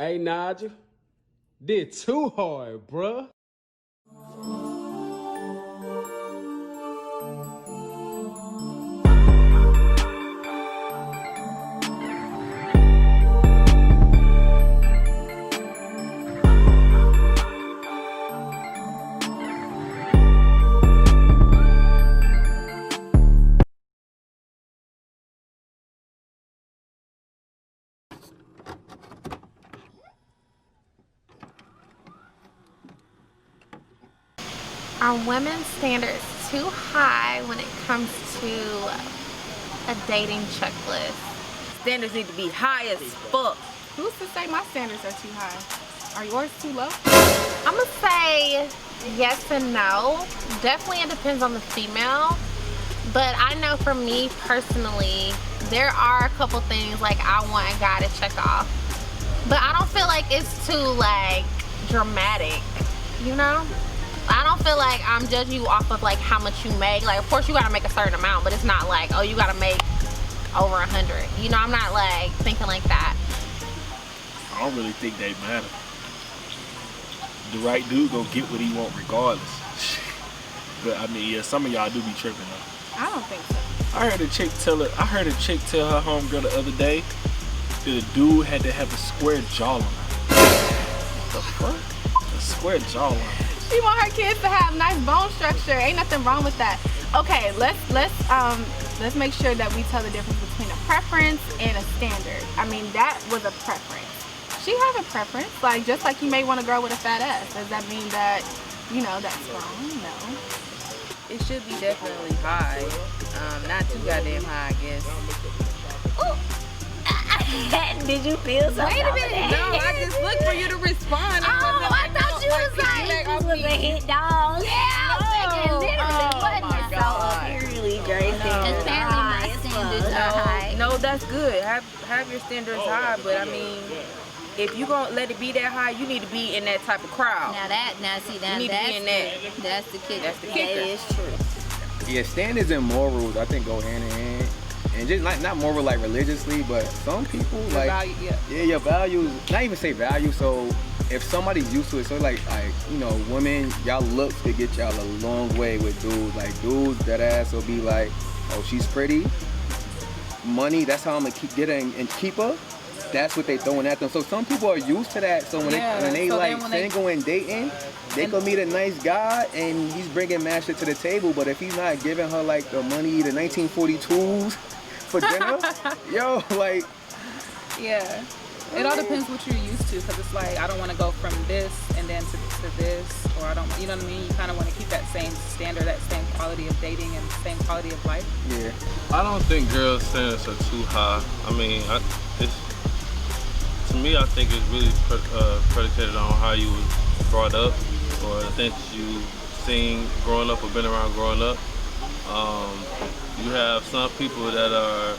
Hey, Nigel. Did too hard, bruh. Are women's standards too high when it comes to a dating checklist? Standards need to be high as fuck. Who's to say my standards are too high? Are yours too low? I'm gonna say yes and no. Definitely it depends on the female. But I know for me personally, there are a couple things like I want a guy to check off. But I don't feel like it's too like dramatic, you know? I don't feel like I'm judging you off of like how much you make. Like, of course you gotta make a certain amount, but it's not like, oh, you gotta make over 100. You know, I'm not like thinking like that. I don't really think they matter. The right dude gonna get what he want regardless. But I mean, yeah, some of y'all do be tripping though. I don't think so. I heard a chick tell her homegirl the other day that a dude had to have a square jawline. What the fuck? A square jawline. She want her kids to have nice bone structure. Ain't nothing wrong with that. Okay, let's make sure that we tell the difference between a preference and a standard. I mean, that was a preference. She has a preference, like just like you may want a girl with a fat ass. Does that mean that, you know, that's wrong? No. It should be definitely high. Not too goddamn high, I guess. Did you feel something? Wait a minute. No, I just looked for you to respond. I thought you was like, this was a hit dog. Yeah, I'm thinking literally wasn't so apparently Gracie. Apparently my standards are high. No, that's good. Have your standards high, but I mean, if you gonna let it be that high, you need to be in that type of crowd. You need to be in that. That's the kicker. That's the kicker. That is true. Yeah, standards and morals I think go hand in hand. And just not moral like religiously, but some people Your like value, yeah. your values, not even say value. So if somebody's used to it, so like you know, women, y'all looks could get y'all a long way with dudes. Like dudes, that ass will be like, oh, she's pretty. Money, that's how I'm gonna keep getting and keep her. That's what they throwing at them. So some people are used to that. So when they like single and dating, they could meet a nice guy and he's bringing mad shit to the table. But if he's not giving her like the money, the 1942s for dinner, yo, like. Yeah. It all depends what you're used to, because it's like, I don't want to go from this and then to this, or I don't, you know what I mean? You kind of want to keep that same standard, that same quality of dating and same quality of life. Yeah. I don't think girls' standards are too high. I mean, to me, I think it's really predicated on how you was brought up, or the things you seen growing up or been around growing up. You have some people that are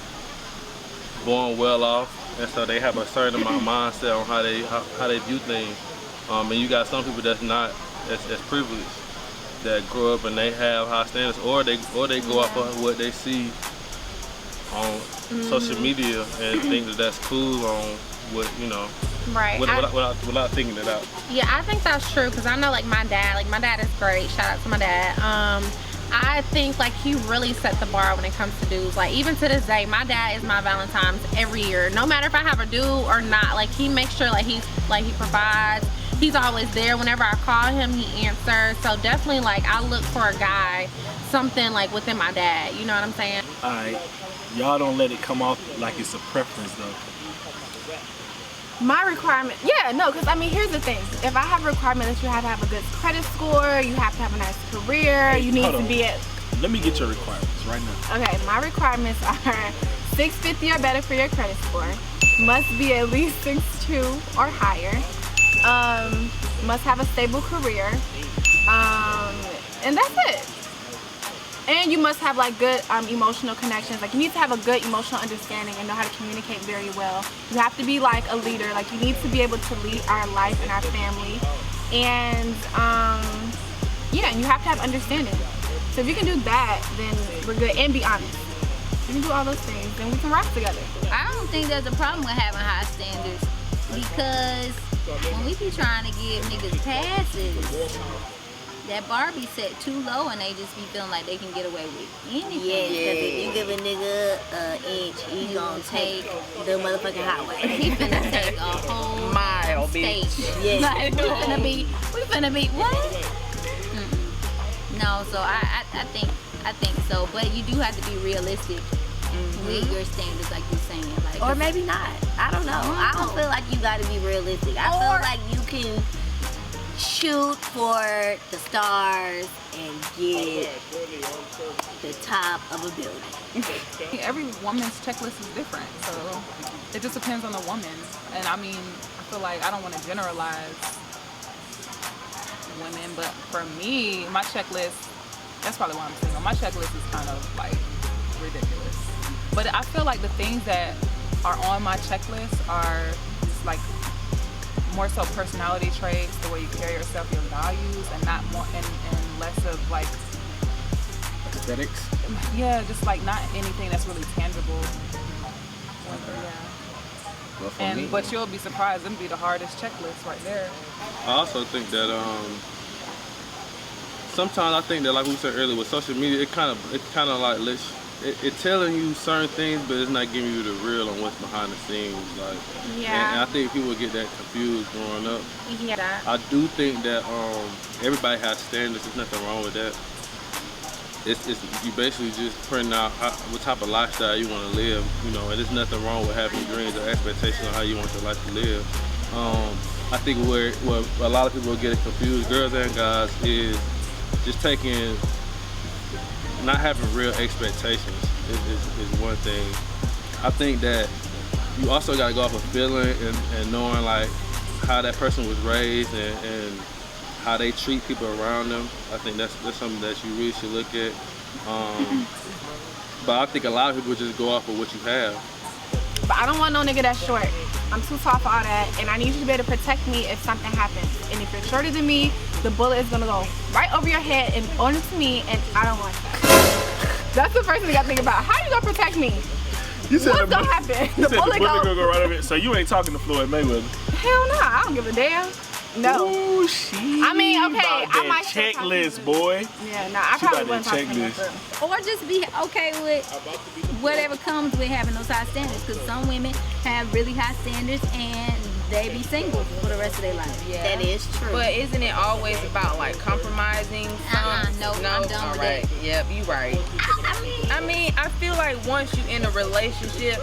born well off, and so they have a certain amount of mindset on how they view things. And you got some people that's not as privileged, that grow up and they have high standards, or they go off of what they see on social media and think that that's cool on what, you know, Right. without thinking it out. Yeah, I think that's true, because I know like my dad is great. Shout out to my dad. I think like he really set the bar when it comes to dudes. Like even to this day, my dad is my Valentine's every year. No matter if I have a dude or not, like he makes sure like he provides. He's always there. Whenever I call him, he answers. So definitely like I look for a guy, something like within my dad. You know what I'm saying? Alright, y'all don't let it come off like it's a preference though. My requirement, yeah, no, because I mean, here's the thing. If I have a requirement that you have to have a good credit score, you have to have a nice career, you need to be at... Let me get your requirements right now. Okay, my requirements are 650 or better for your credit score. Must be at least 6'2" or higher. Must have a stable career. And that's it. And you must have like good emotional connections. Like you need to have a good emotional understanding and know how to communicate very well. You have to be like a leader. Like you need to be able to lead our life and our family. And yeah, and you have to have understanding. So if you can do that, then we're good. And be honest. If you can do all those things, then we can rock together. I don't think there's a problem with having high standards, Because when we be trying to give niggas passes, that bar be set too low and they just be feeling like they can get away with anything. Yeah, because if you give a nigga an inch, he gonna take the motherfucking highway. He finna take a whole mile, state. bitch. Yeah. Like, we finna be, what? No, so I think so. But you do have to be realistic with your standards, like you're saying. Like, or maybe not. I don't know. I don't feel like you gotta be realistic. I feel like you can shoot for the stars and get the top of a building. Every woman's checklist is different, so it just depends on the woman. And I mean, I feel like I don't want to generalize women, but for me, my checklist, that's probably why I'm single. My checklist is kind of like ridiculous. But I feel like the things that are on my checklist are just like more so personality traits, the way you carry yourself, your values, and not more and less of like aesthetics. Yeah, just like not anything that's really tangible. Yeah. But you'll be surprised, it'll be the hardest checklist right there. I also think that sometimes I think that, like we said earlier, with social media, it kind of like it's telling you certain things, but it's not giving you the real on what's behind the scenes. Like, Yeah. And I think people get that confused growing up. Yeah. I do think that everybody has standards. There's nothing wrong with that. It's you basically just printing out what type of lifestyle you want to live, you know. And there's nothing wrong with having dreams or expectations of how you want your life to live. I think where a lot of people get it confused, girls and guys, is just not having real expectations is one thing. I think that you also got to go off of feeling and knowing like how that person was raised and how they treat people around them. I think that's something that you really should look at. But I think a lot of people just go off of what you have. But I don't want no nigga that's short. I'm too tall for all that, and I need you to be able to protect me if something happens. And if you're shorter than me, the bullet is gonna go right over your head and onto me, and I don't want that. That's the first thing I think about. How you gonna protect me? What's gonna happen? The bullet gonna go right over it. So you ain't talking to Floyd Mayweather? Hell no, I don't give a damn. No. Ooh, she. I mean, okay, I might checklist, boy. Yeah, no, I probably wouldn't talk to him. Or just be okay with whatever comes with having those high standards. Because some women have really high standards and they be single for the rest of their life. Yeah. That is true. But isn't it always about like compromising? No, I'm done with right. that. Yep, you right. I mean, I feel like once you in a relationship,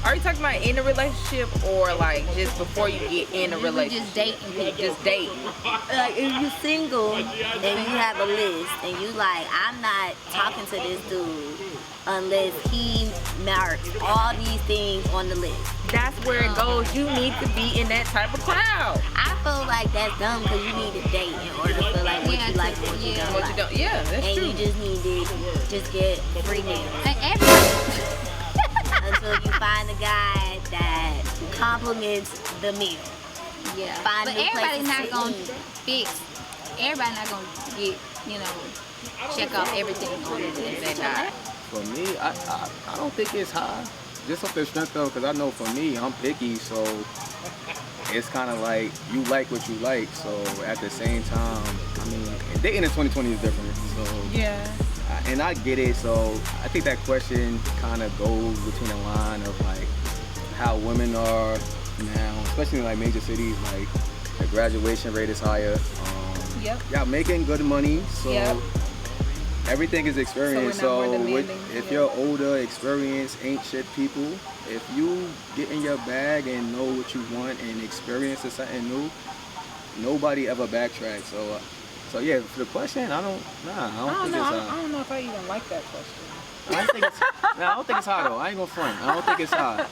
are you talking about in a relationship or like just before you get in a relationship? Just dating people. Just dating. Like if you single and you have a list and you like, I'm not talking to this dude unless he marks all these things on the list. That's where it goes. You need to be in that type of crowd. I feel like that's dumb because you need to date in order to feel like what you like and what you don't What like. you don't, yeah, that's and true. you just need to just get free nails. Until you find a guy that compliments the meal. Yeah. Find But new everybody's places not to gonna eat. fix. Everybody's not gonna get, check off everything on the list. For me, I don't think it's high. Just off the strength though, because I know for me, I'm picky, so it's kind of like you like what you like. So at the same time, I mean, and dating in 2020 is different. So yeah. And I get it, so I think that question kind of goes between the line of like how women are now, especially in like major cities, like the graduation rate is higher. Y'all making good money, so everything is experience. So if you're older, experience ain't shit people. If you get in your bag and know what you want and experience something new, nobody ever backtracks. So yeah, for the question, I don't think it's high. I don't know if I even like that question. I don't think it's high though. I ain't gonna front. I don't think it's high.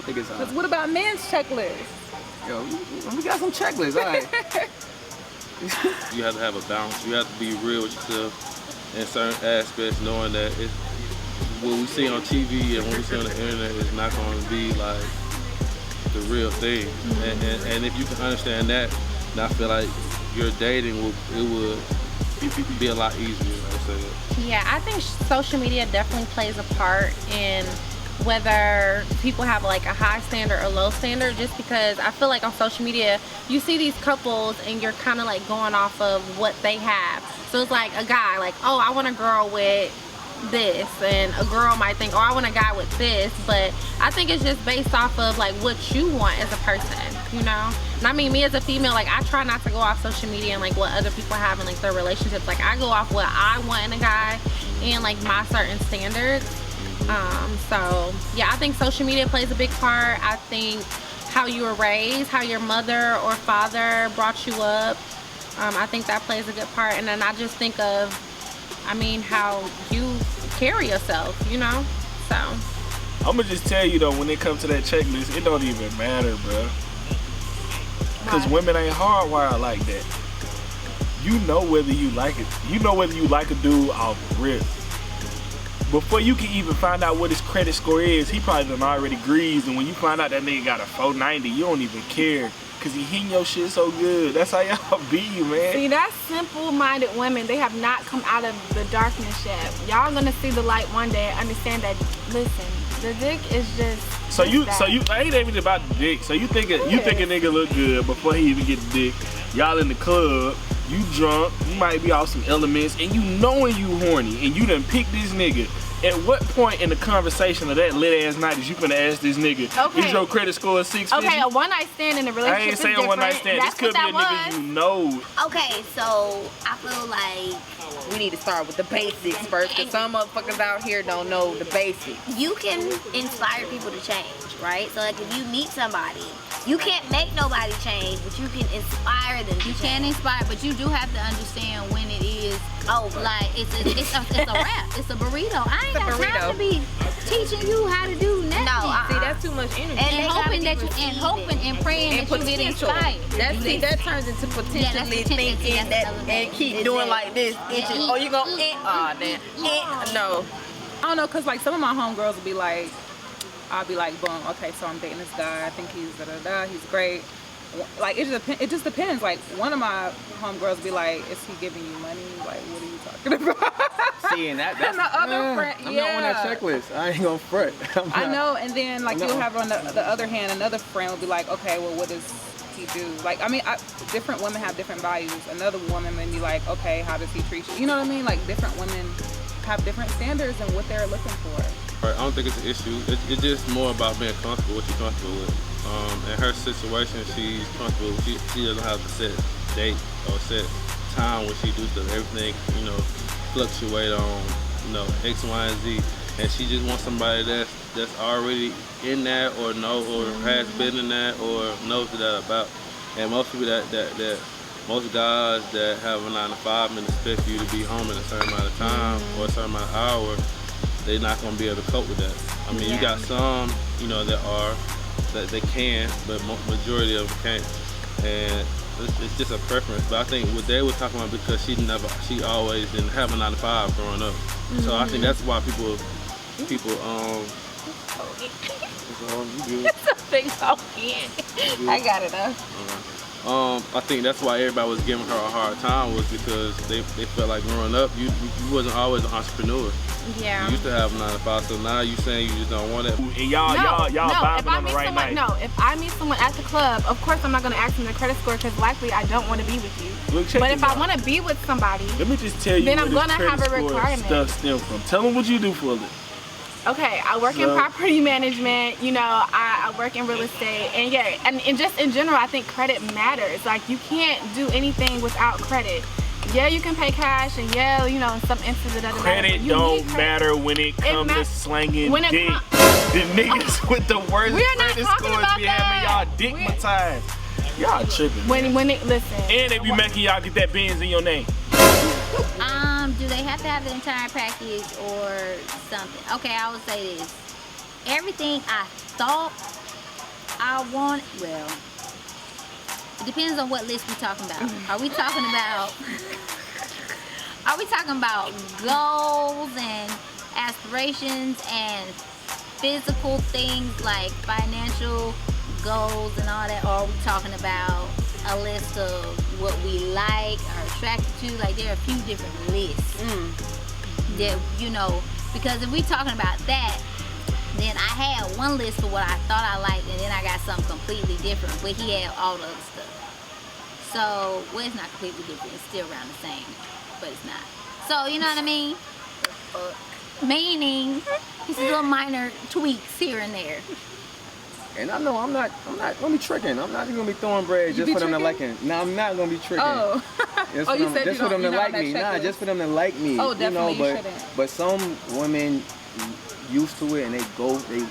Because what about men's checklists? Yo, we got some checklists, all right. You have to have a balance. You have to be real with yourself in certain aspects, knowing that what we see on TV and what we see on the internet is not going to be like the real thing. Mm-hmm. And if you can understand that, then I feel like your dating would be a lot easier. I would say that. Yeah, I think social media definitely plays a part in whether people have like a high standard or low standard, just because I feel like on social media you see these couples and you're kind of like going off of what they have. So it's like a guy like, oh, I want a girl with this, and a girl might think, oh, I want a guy with this, but I think it's just based off of like what you want as a person, you know. And I mean, me as a female, like I try not to go off social media and like what other people have in like their relationships. Like I go off what I want in a guy and like my certain standards. So yeah, I think social media plays a big part. I think how you were raised, how your mother or father brought you up, I think that plays a good part. And then I just think of, I mean, how you carry yourself, you know. So I'm gonna just tell you though, when it comes to that checklist, it don't even matter, bro. Because women ain't hardwired like that. You know whether you like it. You know whether you like a dude off rip. Before you can even find out what his credit score is, he probably done already greased. And when you find out that nigga got a 490, you don't even care. Because he hitting your shit so good. That's how y'all be, man. See, that's simple-minded women. They have not come out of the darkness yet. Y'all gonna see the light one day and understand that, listen, the dick is just... So you ain't even about the dick. So you think a nigga look good before he even get the dick. Y'all in the club, you drunk, you might be off some elements, and you knowing you horny, and you done pick this nigga. At what point in the conversation of that lit ass night is you gonna ask this nigga, is your credit score 650? Okay, a one night stand in a relationship I ain't is saying different. one night stand. This could be a nigga you know. Okay, so I feel like we need to start with the basics first, because some motherfuckers out here don't know the basics. You can inspire people to change, right? So like if you meet somebody, you can't make nobody change, but you can inspire them. You can inspire, but you do have to understand when it is over. Like it's a wrap. It's a burrito. I ain't got time to be teaching you how to do nothing. No, see, that's too much energy. And hoping that you, and hoping and praying that you get inspired. That turns into potentially thinking that and keep doing like this. Oh, you gonna oh damn. No. I don't know, cause like some of my homegirls will be like, I'll be like, boom, okay, so I'm dating this guy. I think he's he's great. Like it just depends. Like one of my homegirls will be like, is he giving you money? Like what are you talking about? See, and that's and the other friend, I'm not on that checklist. I ain't gonna front. I know, and then like you'll have on the other hand, another friend will be like, okay, well what does he do? Like I mean, different women have different values. Another woman may be like, okay, how does he treat you? You know what I mean? Like different women have different standards and what they're looking for. I don't think it's an issue. It's just more about being comfortable, what you're comfortable with. In her situation, she's comfortable. She doesn't have to set date or set time when she do stuff. Everything, you know, fluctuate on, you know, X, Y, and Z. And she just wants somebody that's already in that or has been in that or knows that about. And most people most guys that have a 9-to-5 and expect you to be home in a certain amount of time or a certain amount of hours, they're not gonna be able to cope with that. I mean, you got some, you know, that they can, but majority of them can't. And it's just a preference. But I think what they were talking about, because she always didn't have a 9-to-5 growing up. So I think that's why people I got it though. I think that's why everybody was giving her a hard time, was because they felt like growing up, you wasn't always an entrepreneur. Yeah. You used to have a 9-to-5, so now you saying you just don't want it. And y'all vibing on the right night. No, if I meet someone at the club, of course I'm not gonna ask them their credit score, because likely I don't want to be with you. Look, but if I want to be with somebody, let me just tell you, then where I'm this gonna have a requirement. Stuff stem from. Tell them what you do for a living. Okay, I work in property management, you know, I work in real estate, and yeah, and just in general, I think credit matters. Like, you can't do anything without credit. Yeah, you can pay cash, and yeah, you know, in some instances it doesn't matter. Credit don't matter when it comes to slanging dick. The niggas with the worst credit scores be having y'all dickmatized. Y'all tripping. When it, listen. And they be making y'all get that Benz in your name. Do they have to have the entire package or something? Okay, I would say this. Everything I thought I want, well, it depends on what list we're talking about. Are we talking about goals and aspirations and physical things like financial goals and all that? Or are we talking about a list of what we like or attracted to? Like, there are a few different lists that, you know, because if we're talking about that, then I had one list for what I thought I liked, and then I got something completely different, but he had all the other stuff. So, well, it's not completely different. It's still around the same, but it's not. So, you know what I mean? Meaning, it's little minor tweaks here and there. And I know I'm not gonna be tricking. I'm not gonna be throwing bread just for them to like me. No, I'm not gonna be tricking. Oh, just oh, you them, said just you for them don't, to you're like not on me. that Nah, checklist. just for them to like me. Oh, definitely, you know, you shouldn't. but some women used to it and they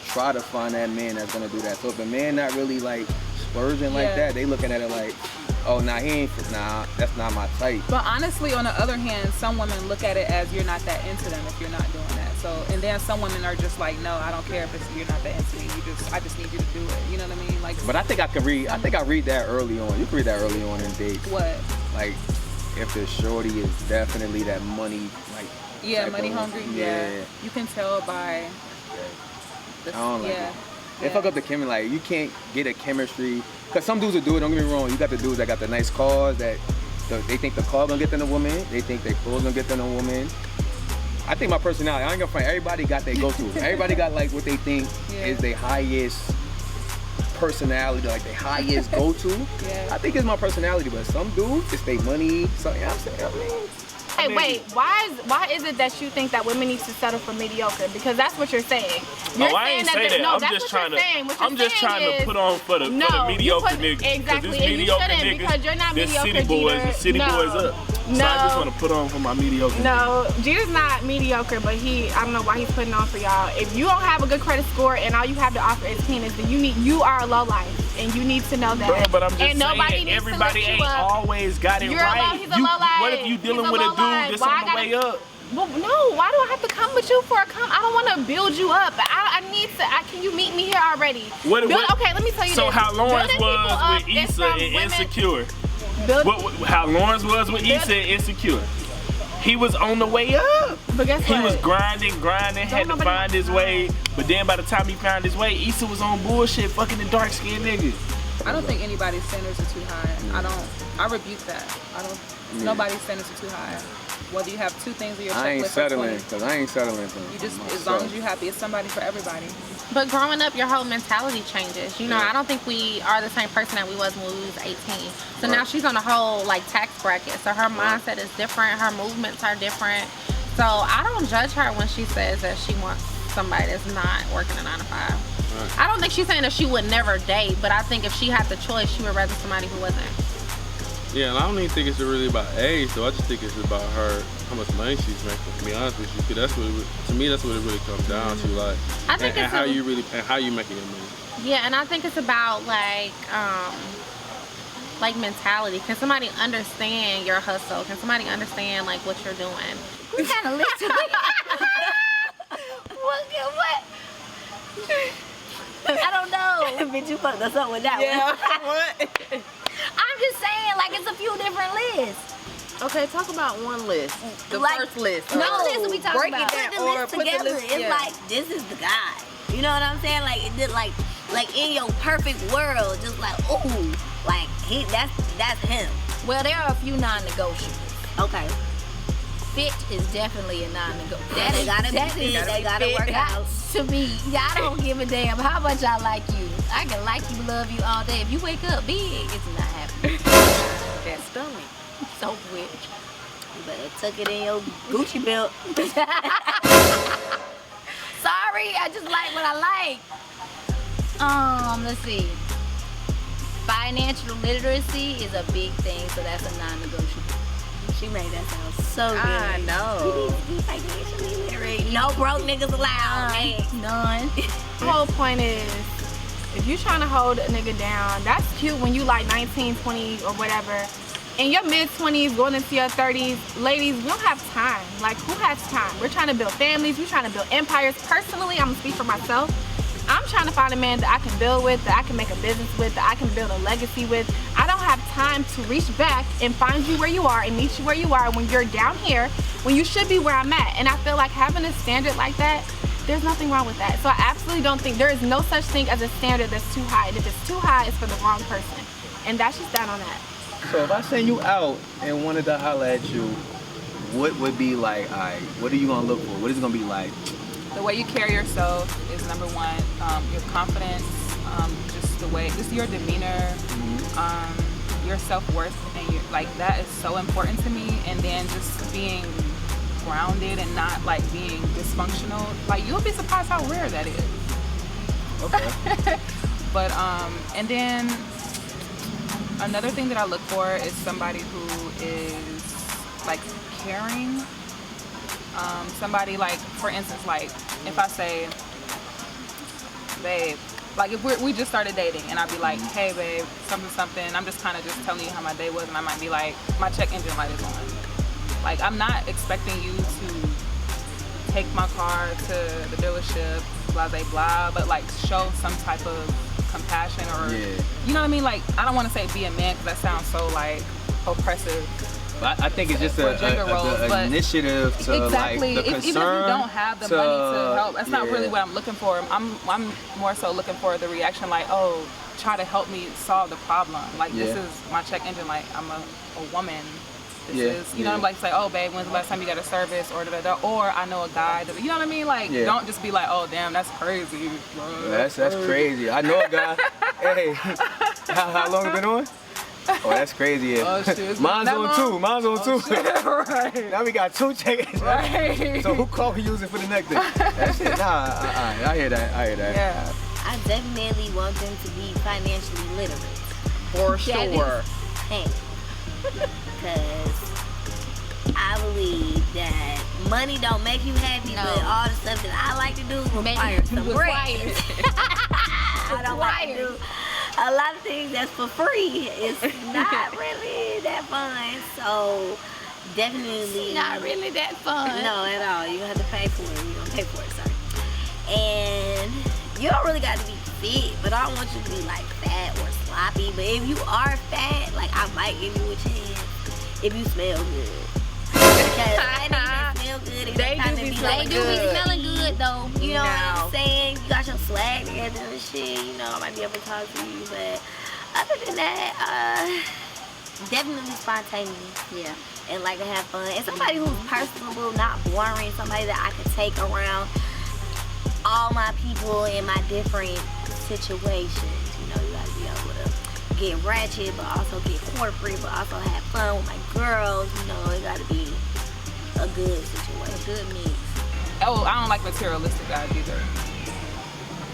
try to find that man that's gonna do that. So if a man not really like splurging like that, they looking at it like, oh, that's not my type. But honestly, on the other hand, some women look at it as you're not that into them if you're not doing that. So, and then some women are just like, no, I don't care if you're not that into me. I just need you to do it. You know what I mean? Like. But I think I read that early on. You can read that early on in dates. What? Like, if the shorty is definitely that money, like. Yeah, money hungry. Yeah. You can tell by. I don't like it. They fuck up the chemistry. Like, you can't get a chemistry. Because some dudes will do it, don't get me wrong. You got the dudes that got the nice cars that they think the car gonna get them a woman. They think their clothes gonna get them a woman. I think my personality, I ain't gonna front, everybody got their go-to. Everybody got like what they think is their highest personality, like their highest go-to. I think it's my personality, but some dudes, it's their money. So, you know what I'm saying? Hey, wait, why is it that you think that women need to settle for mediocre? Because that's what you're saying. You're I ain't say that. No, I'm that's just what trying you're saying. to. I'm just trying to put on for the mediocre niggas. Exactly, this and you mediocre shouldn't niggas, because you're not mediocre. city boys, the city boys up. So I just want to put on for my mediocre. No, Jeter's not mediocre, but I don't know why he's putting on for y'all. If you don't have a good credit score and all you have to offer is penis, then you are a low life, and you need to know that. Bro, but I'm just and saying, everybody ain't always got it right. He's a low life. What if you dealing with a dude that's on the way up? Well, no, why do I have to come with you for a come? I don't want to build you up. I need to. Can you meet me here already? Okay, let me tell you so this. how Lawrence was with Issa and Insecure. How Lawrence was with Issa and Insecure. He was on the way up. But guess what? He was grinding, had to find his way. But then by the time he found his way, Issa was on bullshit, fucking the dark skinned niggas. I don't think anybody's standards are too high. I rebuke that. Nobody's standards are too high. Whether you have 2 things in your checklist. I ain't settling, because I ain't settling for you just, as long as you're happy, it's somebody for everybody. But growing up, your whole mentality changes. You know, I don't think we are the same person that we was when we was 18. So now she's on a whole like tax bracket. So her mindset is different. Her movements are different. So I don't judge her when she says that she wants somebody that's not working a 9 to 5. I don't think she's saying that she would never date, but I think if she had the choice, she would rather somebody who wasn't. Yeah, and I don't even think it's really about age, though. I just think it's about her, how much money she's making. To be honest with you, because that's what to me, that's what it really comes down to, like, I think and how you making your money. Yeah, and I think it's about like mentality. Can somebody understand your hustle? Can somebody understand like what you're doing? We kind of listen. What? I don't know. Bitch, you fucked us up with that one. What? I'm just saying, like, it's a few different lists. Okay, talk about one list. The Like, first list. No, list we talking break about. it down Put the or list put the together. list. It's like, this is the guy. You know what I'm saying? Like, it did like in your perfect world, just like, ooh, like that's him. Well, there are a few non-negotiables. Okay. Fit is definitely a non-negotiable. That gotta be fit. They gotta work out. To me, I don't give a damn how much I like you. I can like you, love you all day. If you wake up big, it's not happening. That stomach. So weird. You better tuck it in your Gucci belt. Sorry, I just like what I like. Let's see. Financial literacy is a big thing, so that's a non-negotiable. She made that sound so good. I know. You need to be financially literate. No broke niggas allowed. None. The whole point is, if you're trying to hold a nigga down, that's cute when you like 19, 20 or whatever. In your mid-20s, going into your 30s, ladies, we don't have time. Like, who has time? We're trying to build families. We're trying to build empires. Personally, I'm gonna speak for myself. I'm trying to find a man that I can build with, that I can make a business with, that I can build a legacy with. I don't have time to reach back and find you where you are and meet you where you are when you're down here, when you should be where I'm at. And I feel like having a standard like that, there's nothing wrong with that. So I absolutely don't think, there is no such thing as a standard that's too high. And if it's too high, it's for the wrong person. And that's just that on that. So if I send you out and wanted to holler at you, what would be like, alright, what are you gonna look for? What is it gonna be like? the way you carry yourself is number one. Your confidence, just your demeanor, your self-worth, and like that is so important to me. And then just being grounded and not like being dysfunctional. Like you'll be surprised how rare that is. Okay. But and then another thing that I look for is somebody who is like caring. Somebody like, for instance, like if I say, babe, like if we just started dating and I'd be like, hey babe, something, I'm just kind of just telling you how my day was, and I might be like, my check engine light is on. Like I'm not expecting you to take my car to the dealership, blah blah blah, but like show some type of compassion or you know what I mean? Like I don't want to say be a man because that sounds so like oppressive. But I think it's just an initiative to exactly. like the concern. Even if you don't have the money to help, that's not really what I'm looking for. I'm more so looking for the reaction like, oh, try to help me solve the problem. Like this is my check engine light. I'm a woman. This is, you know, I'm like say, oh babe, when's the last time you got a service or or I know a guy. You know what I mean? Like don't just be like, oh damn, that's crazy. Bro. That's crazy. I know a guy. Hey, how long have you been on? Oh, that's crazy. Yeah. Oh, shit, Mine's on two. Right. Now we got 2 check-ins. Right. So who call we using for the next thing? That shit, nah, I hear that. Yeah. I definitely want them to be financially literate. For sure. Because I believe that money don't make you happy, but all the stuff that I like to do requires some bread. I don't like to do a lot of things that's for free. It's not really that fun. So definitely Not really that fun. no at all. You have to pay for it. You're gonna pay for it, sorry. And you don't really got to be fit, but I don't want you to be like fat or sloppy. But if you are fat, like I might give you a chance if you smell good. Because I don't smell good. They do be smelling good though. You know what I'm saying? You got your swag together and shit. You know, I might be able to talk to you, but other than that, definitely spontaneous. Yeah. And like to have fun. And somebody who's personable, not boring. Somebody that I can take around all my people in my different situations. You know, you gotta be able to get ratchet, but also get corporate, but also have fun with my girls. You know, it gotta be a good situation. A good mix. Oh, I don't like materialistic guys either.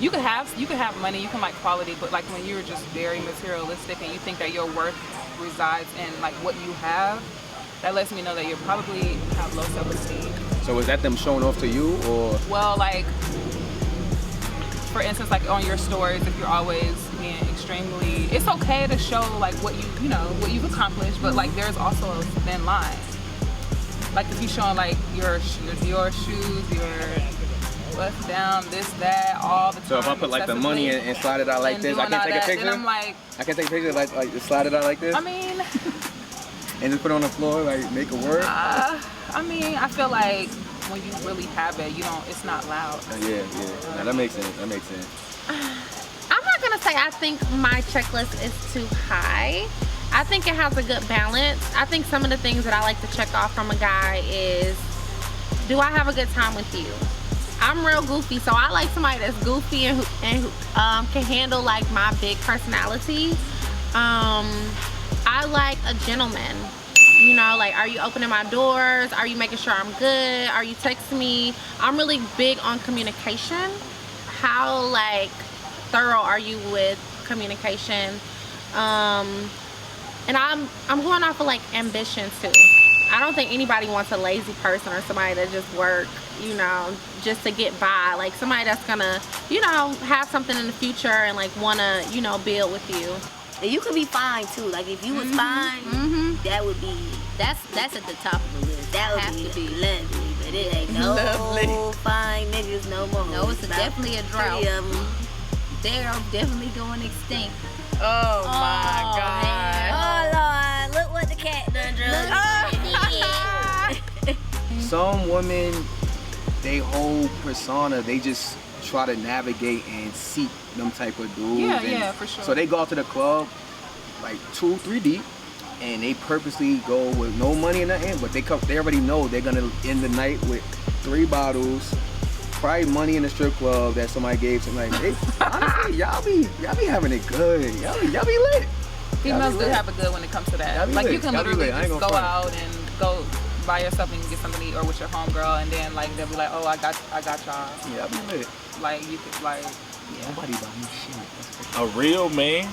You can have money, you can like quality, but like when you're just very materialistic and you think that your worth resides in like what you have, that lets me know that you probably have low self-esteem. So is that them showing off to you, or? Well, like for instance, like on your stories, if you're always being extremely, it's okay to show like what what you've accomplished, but like there's also a thin line. Like if you're showing like your Dior shoes, your bust down, this, that, all the time. So if I put like the money and slide it out like this, I can take a picture? Then I'm like, I can take a picture like slide it out like this? I mean, and just put it on the floor, like make it work? I mean, I feel like when you really have it, it's not loud. Yeah. No, that makes sense. I'm not gonna say I think my checklist is too high. I think it has a good balance. I think some of the things that I like to check off from a guy is, do I have a good time with you? I'm real goofy, so I like somebody that's goofy and who can handle like my big personality. I like a gentleman. You know, like, are you opening my doors? Are you making sure I'm good? Are you texting me? I'm really big on communication. How like thorough are you with communication? And I'm going off of like ambition too. I don't think anybody wants a lazy person or somebody that just work, just to get by. Like somebody that's gonna, have something in the future and like wanna, build with you. And you could be fine too. Like if you was fine, that would be That's at the top of the list. that would be lovely. But it ain't no fine niggas no more. No, it's definitely a drought. 3 of them. They're definitely going extinct. Oh my God. Oh Lord, look what the cat done drug. Some women, they whole persona, they just try to navigate and seek them type of dudes. Yeah, for sure. So they go out to the club like 2-3 deep, and they purposely go with no money or nothing, but they already know they're gonna end the night with 3 bottles probably money in the strip club that somebody gave to me. Like, honestly, y'all be having it good. Y'all be lit. Females do have it good when it comes to that. Like, you can literally just go out and go by yourself and get something to eat, or with your homegirl, and then like they'll be like, oh, I got y'all. Yeah, I be lit. Like, you could, like, yeah. Nobody buy me shit. A real man,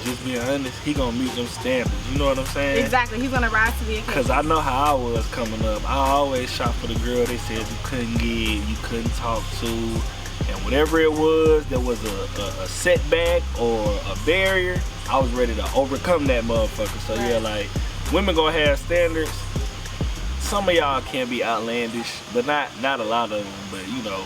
just being honest, he gonna meet them standards. You know what I'm saying? Exactly. He's gonna rise to the occasion. Cause I know how I was coming up. I always shot for the girl they said you couldn't get, you couldn't talk to, and whatever it was, there was a setback or a barrier. I was ready to overcome that motherfucker. So yeah, like, women gonna have standards. Some of y'all can be outlandish, but not a lot of them. But you know,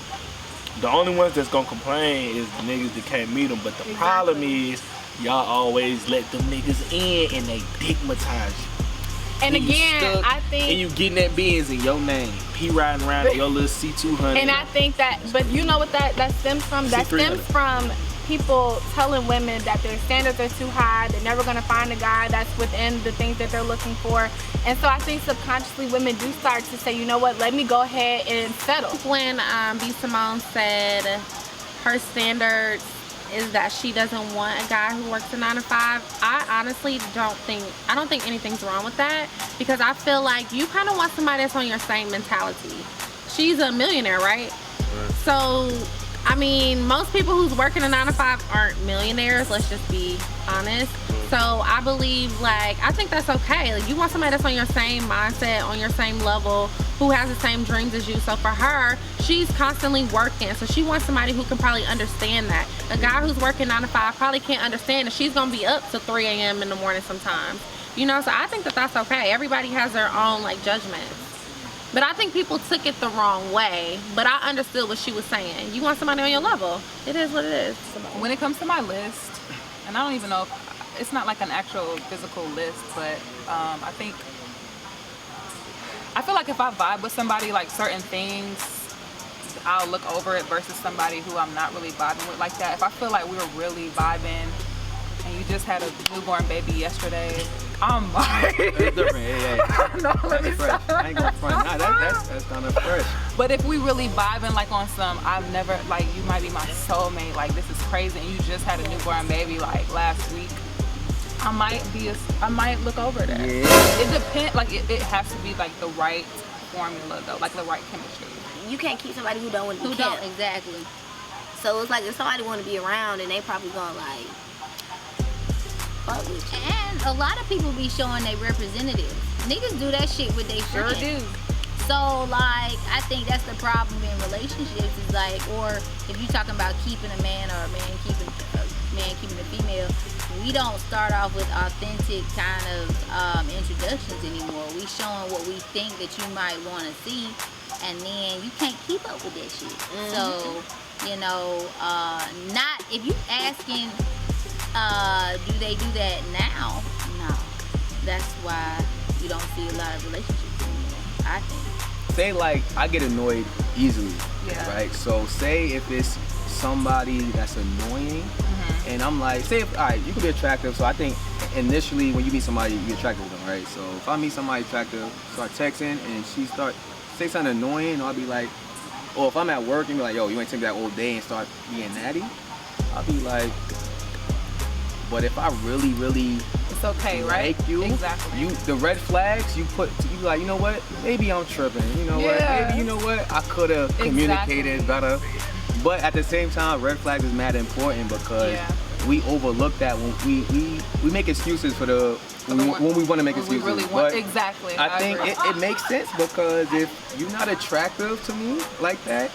the only ones that's gonna complain is the niggas that can't meet them. But the problem is, y'all always let them niggas in and they digmatize you. And again, I think... And you getting that Benz in your name. He riding around in your little C200. And I think that, but you know what that stems from? That stems from people telling women that their standards are too high. They're never going to find a guy that's within the things that they're looking for. And so I think subconsciously women do start to say, you know what, let me go ahead and settle. When B. Simone said her standards is that she doesn't want a guy who works a 9 to 5, I honestly don't think anything's wrong with that, because I feel like you kind of want somebody that's on your same mentality. She's a millionaire, right? So I mean, most people who's working a 9 to 5 aren't millionaires, let's just be honest. So I believe, like, I think that's okay. Like, you want somebody that's on your same mindset, on your same level, who has the same dreams as you. So for her, she's constantly working, so she wants somebody who can probably understand that. A guy who's working 9 to 5 probably can't understand that she's gonna be up to 3 a.m. in the morning sometimes. You know, so I think that that's okay. Everybody has their own, like, judgments. But I think people took it the wrong way. But I understood what she was saying. You want somebody on your level. It is what it is. When it comes to my list, and I don't even know if it's not like an actual physical list, but I feel like if I vibe with somebody, like, certain things, I'll look over it versus somebody who I'm not really vibing with like that. If I feel like we were really vibing and you just had a newborn baby yesterday, I'm like... That's different, yeah. No, let me fresh. I ain't gonna front. Nah, that's kind of fresh. But if we really vibing, like, on some, I've never, like, you might be my soulmate, like, this is crazy, and you just had a newborn baby, like, last week, I might look over that. Yeah. It depends, like, it has to be, like, the right formula, though, like, the right chemistry. You can't keep somebody who don't want to be kept. Exactly. So it's like if somebody want to be around and they probably gonna, like, fuck with you. And a lot of people be showing their representatives. Niggas do that shit with their friends. Sure do. So, like, I think that's the problem in relationships, is like, or if you're talking about keeping a man, or a man keeping a female, we don't start off with authentic kind of introductions anymore. We showing what we think that you might want to see, and then you can't keep up with that shit. So, you know, not, if you asking, do they do that now? No. That's why you don't see a lot of relationships anymore, I think. Say, like, I get annoyed easily, right? So say if it's somebody that's annoying, and I'm like, say, if, all right, you can be attractive, so I think initially when you meet somebody, you get attracted to them, right? So if I meet somebody attractive, start texting, and she say something annoying, I'll be like, or if I'm at work and be like, yo, you ain't take that all day, and start being natty, I'll be like, but if I really, really it's okay, like right? you, exactly. The red flags you like, you know what? Maybe I'm tripping. You know what? Maybe, you know what? I could have communicated better. But at the same time, red flags is mad important because we overlook that when we make excuses for when we want to make excuses. Really want, exactly. I think it makes sense, because if you're not attractive to me like that,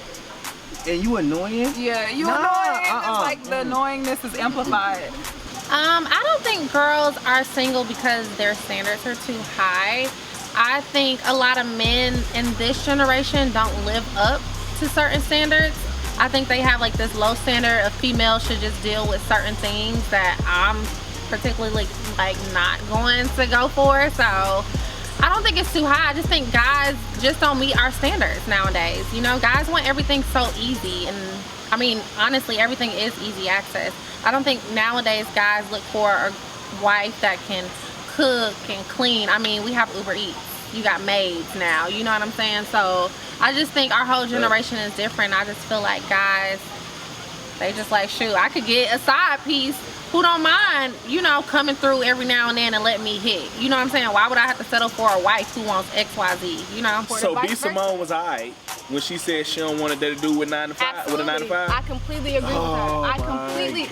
and you annoying, you annoying. It's like the annoyingness is amplified. I don't think girls are single because their standards are too high. I think a lot of men in this generation don't live up to certain standards. I think they have, like, this low standard of females should just deal with certain things that I'm particularly, like, not going to go for. So I don't think it's too high. I just think guys just don't meet our standards nowadays. You know, guys want everything so easy, and I mean, honestly, everything is easy access. I don't think nowadays guys look for a wife that can cook and clean. I mean, we have Uber Eats. you got maids now. You know what I'm saying? So I just think our whole generation is different. I just feel like guys, they just like, shoot, I could get a side piece who don't mind, you know, coming through every now and then and let me hit. You know what I'm saying? Why would I have to settle for a wife who wants XYZ? You know? So B Simone was alright when she said she don't want a date to do with 9 to 5. Absolutely. With a 9 to 5. I completely agree with her. I completely.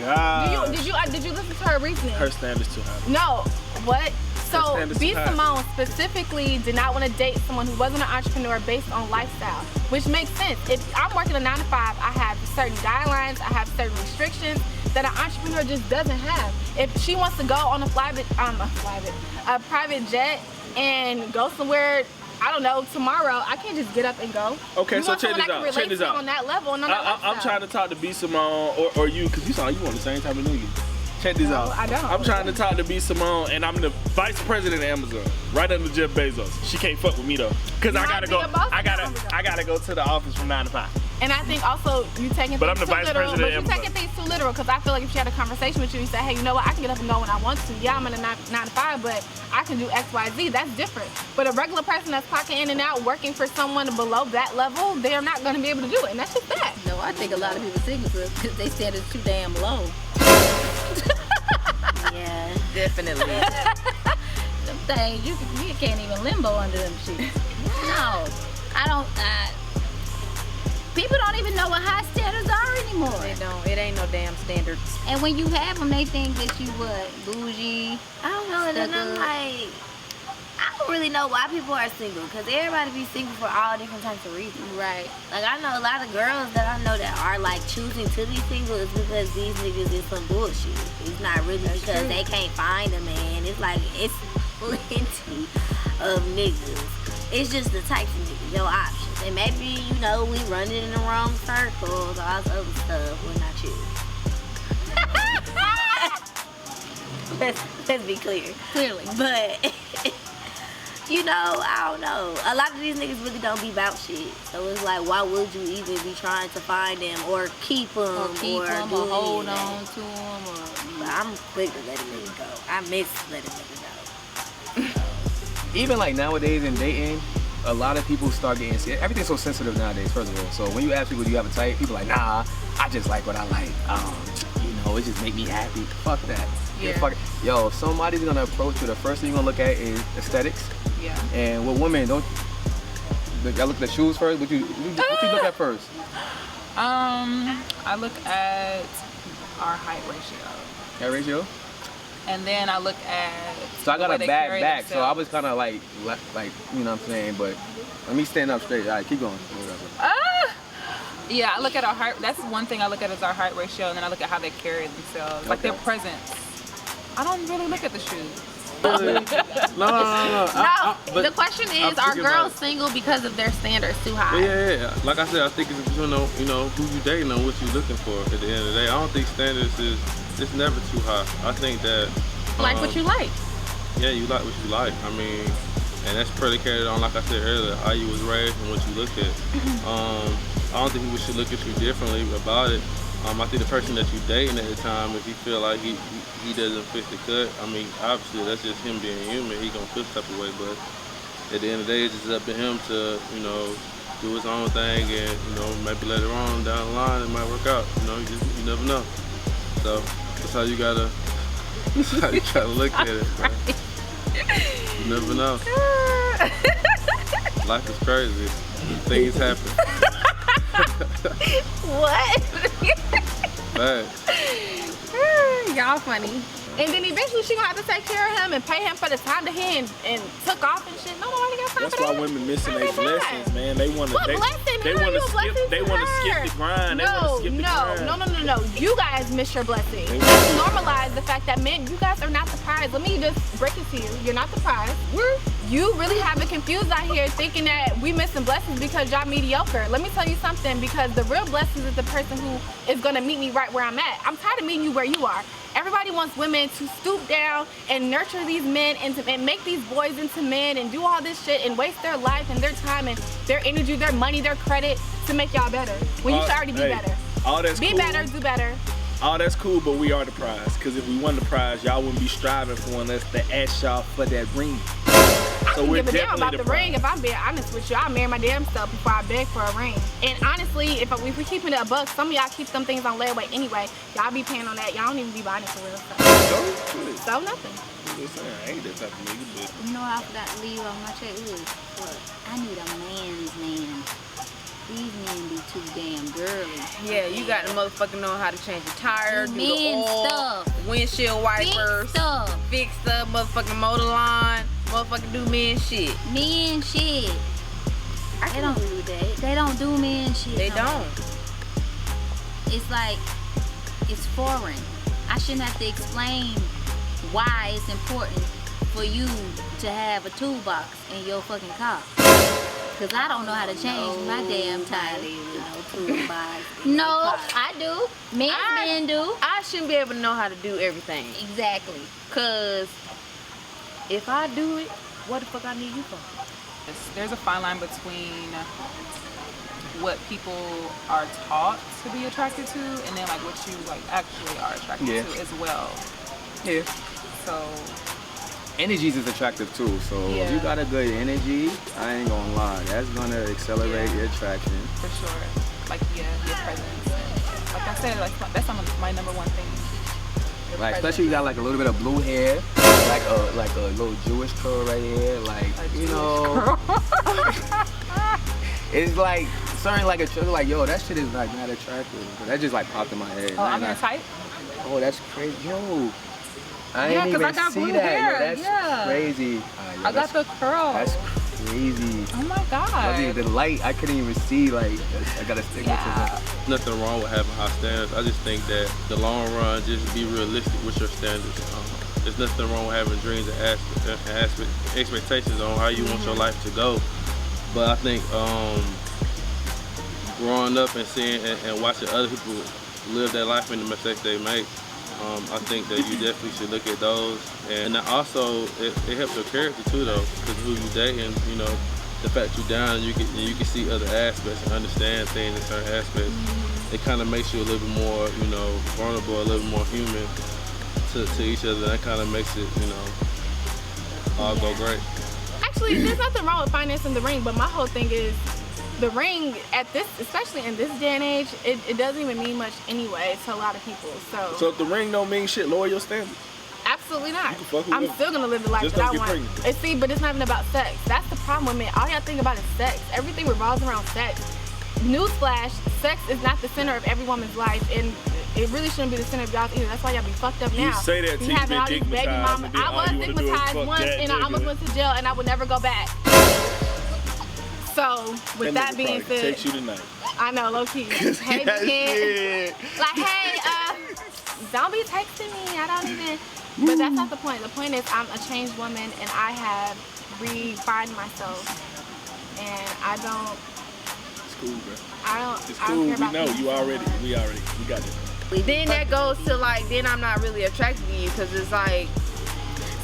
Did you listen to her reasoning? Her standards too high. No. What? So B Simone specifically did not want to date someone who wasn't an entrepreneur based on lifestyle, which makes sense. If I'm working a 9 to 5, I have certain guidelines, I have certain restrictions that an entrepreneur just doesn't have. If she wants to go on a private jet and go somewhere, I don't know, tomorrow, I can't just get up and go. Okay, so check this out. Check this out. On that level, and on that I'm trying to talk to B Simone or you, because you sound like you want the same type of nigga. Check this out. I don't. I'm trying to talk to B Simone, and I'm the vice president of Amazon, right under Jeff Bezos. She can't fuck with me though, cause I gotta go. I gotta go to the office from 9 to 5. And I think also you taking things too literal, but you're taking things too literal, because I feel like if she had a conversation with you and said, hey, you know what, I can get up and go when I want to. Yeah, I'm in a 9 to 5, but I can do X, Y, Z. That's different. But a regular person that's clocking in and out, working for someone below that level, they're not going to be able to do it, and that's just that. No, I think a lot of people single because they said it's too damn low. Yeah, definitely. Them things, you can't even limbo under them sheets. No, I don't. People don't even know what high standards are anymore. They don't. It ain't no damn standards. And when you have them, they think that you what, bougie. I don't know, and then I'm like, I don't really know why people are single, because everybody be single for all different types of reasons. Right. Like, I know a lot of girls that I know that are like choosing to be single is because these niggas is some bullshit. It's not really because they can't find a man. It's like, it's plenty of niggas. It's just the type of niggas, your options. And maybe, you know, we running in the wrong circles, all this other stuff. We're not you. let's be clear. Clearly. But you know, I don't know. A lot of these niggas really don't be about shit. So it's like, why would you even be trying to find them or keep them or hold on to them? But I'm quick to letting niggas go. I miss letting niggas go. Even like nowadays in dating, a lot of people start getting, everything's so sensitive nowadays, first of all. So when you ask people, do you have a type? People are like, nah, I just like what I like. You know, it just make me happy. Fuck that. Yeah. Yo, if somebody's gonna approach you, the first thing you're gonna look at is aesthetics. Yeah. And with women, y'all look at the shoes first? What you look at first? I look at our height ratio. Height ratio? And then I look at. So I got a bad back, so I was kind of like, you know what I'm saying? But let me stand up straight. All right, keep going. Yeah, I look at our heart. That's one thing I look at is our heart ratio, and then I look at how they carry themselves, like their presence. I don't really look at the shoes. No. The question is, are girls single because of their standards too high? Yeah. Like I said, I think it's you know who you dating and what you looking for. At the end of the day, I don't think standards it's never too high. I think that like what you like. Yeah, you like what you like. I mean, and that's predicated on, like I said earlier, how you was raised and what you look at. I don't think people should look at you differently about it. I think the person that you dating at the time, if you feel like he doesn't fit the cut, I mean, obviously that's just him being human. He gonna feel the type of way, but at the end of the day, it's just up to him to, you know, do his own thing, and you know, maybe later on down the line it might work out. You know, you never know. So that's how you gotta. That's how you try to look at it, bro. You never know. Life is crazy. Things happen. What? Bad. Y'all funny. And then eventually she gonna have to take care of him and pay him for the time that he and took off and shit. Nobody got time That's for that. why women missing their blessings, man. They want to What blessing? they want to skip the grind. No. You guys miss your blessing. Normalize the fact that men, you guys are not the prize. Let me just break it to you. You're not the prize. You really have it confused out here thinking that we missing blessings because y'all mediocre. Let me tell you something, because the real blessings is the person who is gonna meet me right where I'm at. I'm tired of meeting you where you are. Everybody wants women to stoop down and nurture these men and make these boys into men and do all this shit and waste their life and their time and their energy, their money, their credit to make y'all better. When you should already be better. All that's be cool. better, do better. All that's cool, but we are the prize. Because if we won the prize, y'all wouldn't be striving for us to ask y'all for that ring. I So can we're give a damn about definitely the the ring. If I'm being honest with you, I marry my damn self before I beg for a ring. And honestly, if we keeping it a buck, some of y'all keep them things on layaway anyway. Y'all be paying on that. Y'all don't even be buying it for real stuff. So nothing. I ain't that type of nigga, but You know what I forgot to leave on my checklist? What? I need a man's man. These men be too damn girly. Yeah, you got to motherfucking know how to change the tire, do the Men oil, stuff. windshield wipers, Big stuff. fix the motherfucking motor line, motherfucking do men shit. Men shit. I They can don't agree with that. They don't do men shit. They no don't. more. It's like, it's foreign. I shouldn't have to explain why it's important for you to have a toolbox in your fucking car. Cause I don't know how to change my damn tire. No, I do. Men do. I shouldn't be able to know how to do everything. Exactly. Cause if I do it, what the fuck I need you for? There's a fine line between what people are taught to be attracted to and then like what you like actually are attracted to as well. Yeah. So Energies is attractive too, so if you Yeah. got a good energy, I ain't gonna lie, that's gonna accelerate your attraction. for sure, like your presence. And, like I said, like that's my number one thing. Your Like, presence. especially you got like a little bit of blue hair, like a little Jewish curl right here, like you know. It's like certain like a chick like, yo, that shit is like not attractive. But that just like popped in my head. Oh, I'm gonna type. Oh, that's crazy, yo. I Yeah, didn't 'cause I even got see blue that. hair, Yo, that's yeah. crazy. I got the curl. That's crazy. Oh my god. The light, I couldn't even see. Like, I gotta stick with Yeah. it. Nothing wrong with having high standards. I just think that the long run, just be realistic with your standards. There's nothing wrong with having dreams and expectations on how you want your life to go. But I think growing up and seeing and watching other people live their life and the mistakes they make, I think that you definitely should look at those. And also, it helps your character too, though, because who you dating, you know, the fact you're down and you can see other aspects and understand things in certain aspects. It kind of makes you a little bit more, you know, vulnerable, a little more human to each other. That kind of makes it, you know, all go great. Actually, there's nothing wrong with financing the ring, but my whole thing is the ring at this, especially in this day and age, it doesn't even mean much anyway to a lot of people. So if the ring don't mean shit, lower your standards. Absolutely not. You can fuck I'm whoever. still gonna live the life Just that I don't get want. pregnant. And see, but it's not even about sex. That's the problem with men. All y'all think about is sex. Everything revolves around sex. Newsflash, sex is not the center of every woman's life, and it really shouldn't be the center of y'all's either. That's why y'all be fucked up now. You say that till you having been all these baby stigmatized, mamas. and then I all was you wanna do is stigmatized fuck once, that and I almost nigga. went to jail, and I would never go back. So, with that nigga being probably said, text you tonight. I know, low key. Hey, That kid. shit. Like, hey, don't be texting me. I don't even. But that's not the point. The point is, I'm a changed woman, and I have refined myself, and I don't. It's cool, bro. I don't. It's I cool. don't We care about know people you so already. much. We got it. Then that goes to like, then I'm not really attracted to you because it's like,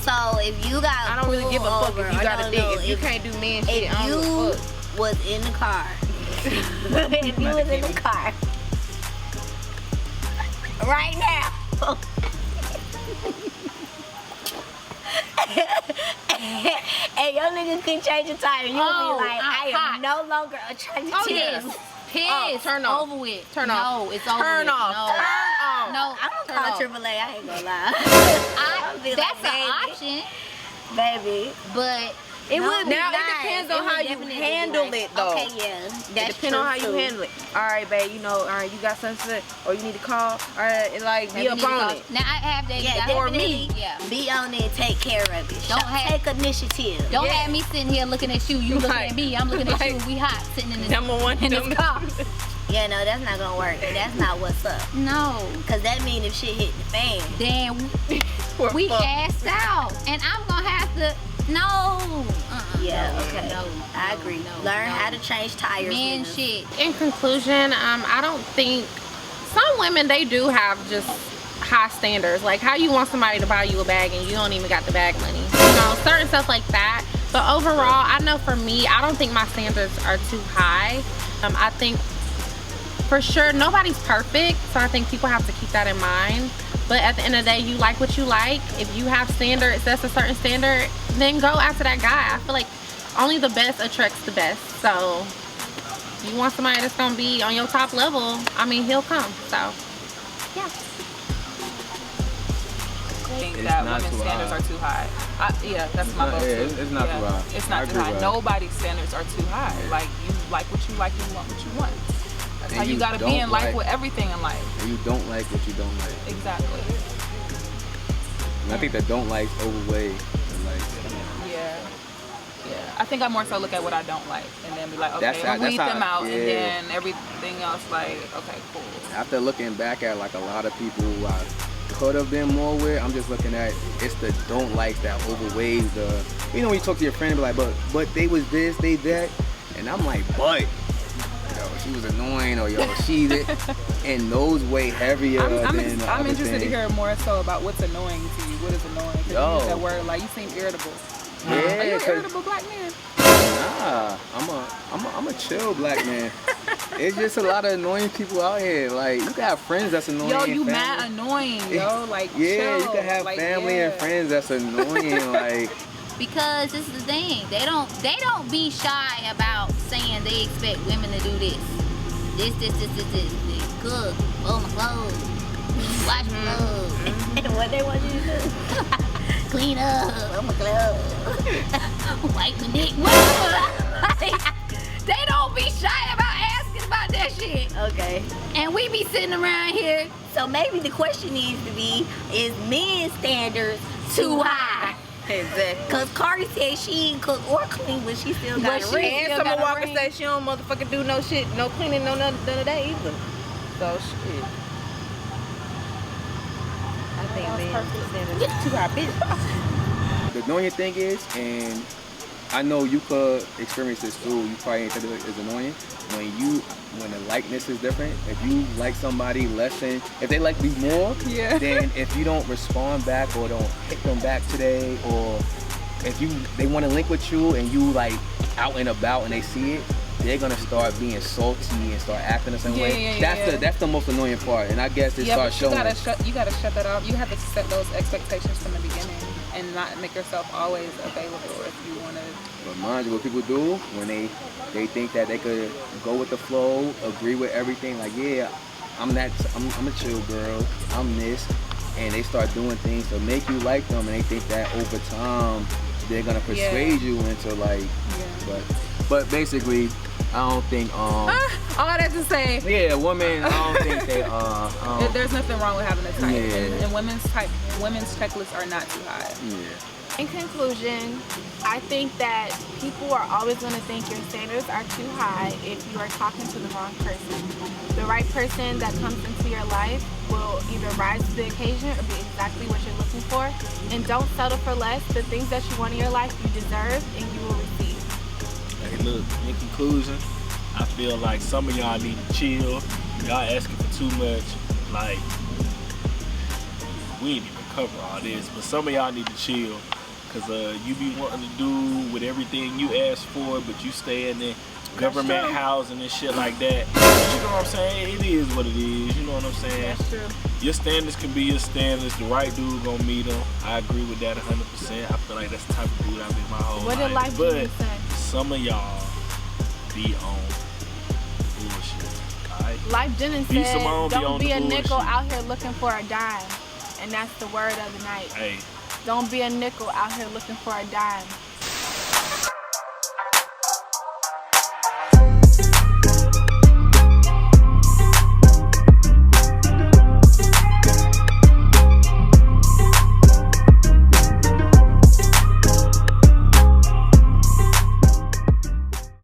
So if you got I don't really give a fuck if you got a dick. If you can't do men shit, if I don't give a fuck. you was in the car, if you was in the car right now, and your nigga can change your tire, you would Oh, be like, I'm I hot. am no longer attracted Oh, to yes. you. Piss. turn off. Over with. Turn off. No, it's over Turn with. off. No. Turn off. No. I'm gonna Turn call off. AAA, I ain't gonna lie. I'll be That's like, an baby, option, baby. but It No, would be now. nice. It depends It on would how you definitely be handle nice. it, though. Okay, yeah, that's It depends on how you true. handle it. All right, babe. You know, all right, you got something to say, or you need to call. All right, and like be we up need to on call- it. Now I have that. Yeah, for definitely. me. Yeah. Be on it and take care of it. Don't have- take initiative. Don't Yeah. have me sitting here looking at you. You looking Right. at me. I'm looking at Right. you. We hot sitting in this Number one. in this car. Yeah, no, that's not gonna work. That's not what's up. No. Cause that mean if shit hit the fan. Then we fucked. asked out, and I'm gonna have to. No. Yeah, No, okay. No. I no, agree. no, Learn no. how to change tires. Men niggas. shit. In conclusion, I don't think some women, they do have just high standards. Like how you want somebody to buy you a bag and you don't even got the bag money. You know, certain stuff like that. But overall, I know for me, I don't think my standards are too high. I think for sure nobody's perfect, so I think people have to keep that in mind. But at the end of the day, you like what you like. If you have standards, that's a certain standard, then go after that guy. I feel like only the best attracts the best. So you want somebody that's gonna be on your top level, I mean, he'll come. So yeah. I think that women's standards are too high. Yeah, that's my vote. It's not too high. It's not too high. Nobody's standards are too high. Like, you like what you like and you want what you want. That's how you gotta be in life with everything in life. And you don't like what you don't like. Exactly. And I think that don't like overweigh the like. Yeah. I think I more so look at what I don't like and then be like, okay, weed them out, and then everything else like, okay, cool. After looking back at like a lot of people who I could have been more with, I'm just looking at it's the don't like that overweighs the. You know, when you talk to your friend and be like, but they was this, they that, and I'm like, but. She was annoying, or she did, and those way heavier than I'm interested to hear more so about what's annoying to you. What is annoying? Because you use that word like you seem irritable. Yeah, are you an irritable black man? Nah, I'm a chill black man. It's just a lot of annoying people out here. Like, you can have friends that's annoying. Yo, you mad annoying, yo. Like, yeah, chill. You can have family and friends that's annoying. Like. Because this is the thing, they don't be shy about saying they expect women to do this. This. Cook, fold my clothes, wash my clothes. And what they want you to do? Clean up my clothes, wipe my dick. They don't be shy about asking about that shit. Okay. And we be sitting around here. So maybe the question needs to be, is men's standards too high? Exactly. Cause Cardi said she ain't cook or clean, but she still got a ring. And Summer Walker said she don't motherfucking do no shit, no cleaning, no none of that either. So shit. I think man, too high, bitch. The annoying thing is, and I know you could experience this too. You probably ain't think it is annoying when the likeness is different. If you like somebody less than, if they like you more, then if you don't respond back or don't hit them back today, or if they want to link with you and you like out and about and they see it, they're gonna start being salty and start acting the same way. That's the most annoying part, and I guess it starts showing. You gotta shut that off. You have to set those expectations from the beginning and not make yourself always available if you wanna. But mind you, what people do when they think that they could go with the flow, agree with everything, like, yeah, I'm a chill girl, I'm this, and they start doing things to make you like them, and they think that over time they're gonna persuade you into like, but basically, I don't think all that to say, yeah, women, I don't think they there's nothing wrong with having a type, and women's checklists are not too high. In conclusion, I think that people are always going to think your standards are too high if you are talking to the wrong person. The right person that comes into your life will either rise to the occasion or be exactly what you're looking for. And don't settle for less. The things that you want in your life, you deserve and you will receive. Hey, look, in conclusion, I feel like some of y'all need to chill. Y'all asking for too much. Like, we ain't even cover all this, but some of y'all need to chill. Cause you be wanting to do with everything you ask for, but you stay in the government housing and shit like that. You know what I'm saying? It is what it is. You know what I'm saying? That's true. Your standards can be your standards. The right dude gonna meet them. I agree with that 100%. I feel like that's the type of dude I've been my whole what life. Did life but say? Some of y'all be on bullshit. Right? Life didn't say don't be a nickel out here looking for a dime, and that's the word of the night. Hey. Don't be a nickel out here looking for a dime.